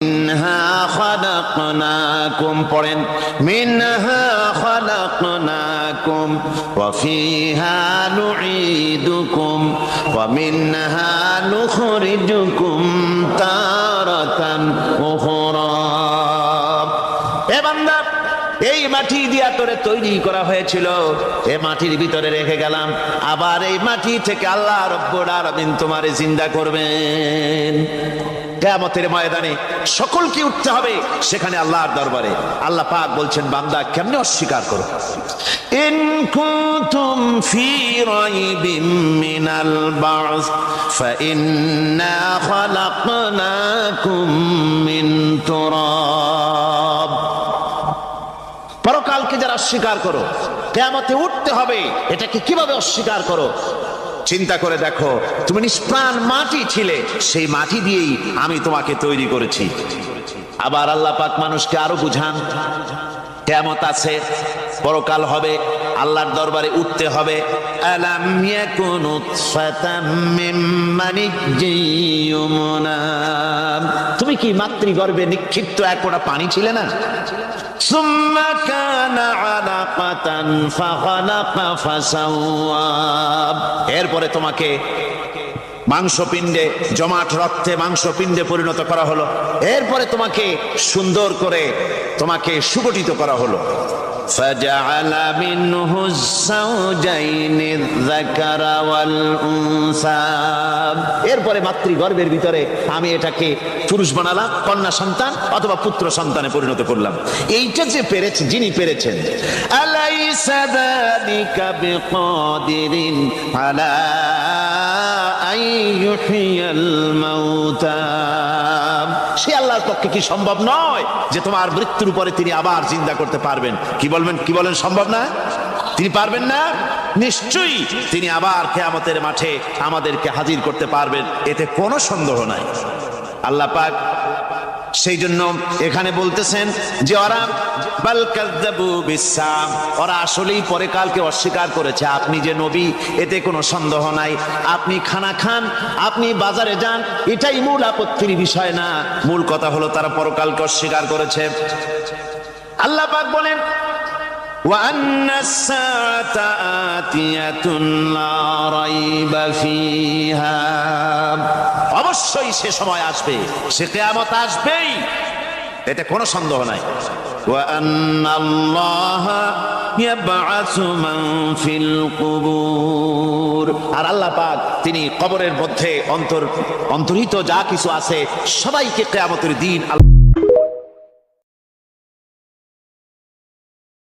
মিনহা খালাকনাকুম পড়েন মিনহা খালাকনাকুম ওয়া ফিহা নুঈদুকুম ওয়া মিনহা নুখরিজুকুম তারাতান উখরা। এ বান্দা, এই মাটি দিয়া তোরে তৈরি করা হয়েছিল, এ মাটির ভিতরে রেখে গেলাম, আবার এই মাটি থেকে আল্লাহ রব্বুল আলামিন তোমারে জিন্দা করবেন। কিয়ামতের ময়দানে সকলকে উঠতে হবে সেখানে আল্লাহর দরবারে। আল্লাহ পাক বলছেন, বান্দা কেমনে অস্বীকার করো? ইন কুনতুম ফি রাইবিম মিনাল বা'স ফাইন্না খালাকনাকুম মিন তুরাব। পরকালকে যারা অস্বীকার করো, কিয়ামতে উঠতে হবে, এটাকে কিভাবে অস্বীকার করো? চিন্তা করে দেখো, তুমি নিষ্প্রাণ মাটি ছিলে, সেই মাটি দিয়েই আমি তোমাকে তৈরি করেছি। আবার আল্লাহ পাক মানুষকে আরো বুঝান, কিয়ামত আছে, পরকাল হবে, আল্লাহর দরবারে উঠতে হবে। আলাম ইয়াকুনু ফাতাম মিন মানিজ্জিয়ুমনা, তুমি কি মাতৃগর্ভে নিক্ষিপ্ত এক ফোঁটা পানি ছিলে না? সুম্মা কানা আলাকাতান ফাখালাকা ফাসাওয়া, এরপরে তোমাকে মাংসপিণ্ডে, জমাট রক্তে মাংসপিণ্ডে পরিণত করা হলো, এরপরে তোমাকে সুন্দর করে তোমাকে সুগঠিত করা হলো। ফাজআলা মিনহু যাওজাইনি যাকারা ওয়াল উনসা, এরপরে মাতৃগর্ভের ভিতরে আমি এটাকে পুরুষ বানালাম, কন্যা সন্তান অথবা পুত্র সন্তানে পরিণত করলাম। এইটা যে পেরেছে, যিনি পেরেছেন, আলাইসা যালিকা বিকাদিরিন আলা আইয়ুহিয়াল মাউতা, সে আল্লাহর পক্ষে কি সম্ভব নয় যে তোমার মৃত্যুর পরে তিনি আবার জিন্দা করতে পারবেন? কি বলেন সম্ভব না? তিনি পারবেন না? নিশ্চয়ই তিনি আবার কিয়ামতের মাঠে আমাদেরকে হাজির করতে পারবেন, এতে কোনো সন্দেহ নাই। আল্লাহ পাক সেই জন্য এখানে বলতেছেন যে ওরা বাল কাযযাবু বিসসাম, ওরা আসলেই পরকালকে অস্বীকার করেছে। আপনি যে নবী, এতে কোনো সন্দেহ নাই। আপনি খানা খান, আপনি বাজারে যান, এটাই মূল আপত্তির বিষয় না। মূল কথা হলো তারা পরকালকে অস্বীকার করেছে। আল্লাহ পাক বলেন, ওয়া আন্নাস সাআতা আতিয়াতুন লা রাইবা ফিহা, অবশ্যই সে সময় আসবে, সে কিয়ামত আসবেই, এতে কোনো সন্দেহ নাই। ওয়া আন্নাল্লাহা ইয়াবআসু মান ফিল কুবুর, আর আল্লাহ পাক তিনি কবরের মধ্যে অন্তর্হিত যা কিছু আছে সবাইকে কিয়ামতের দিন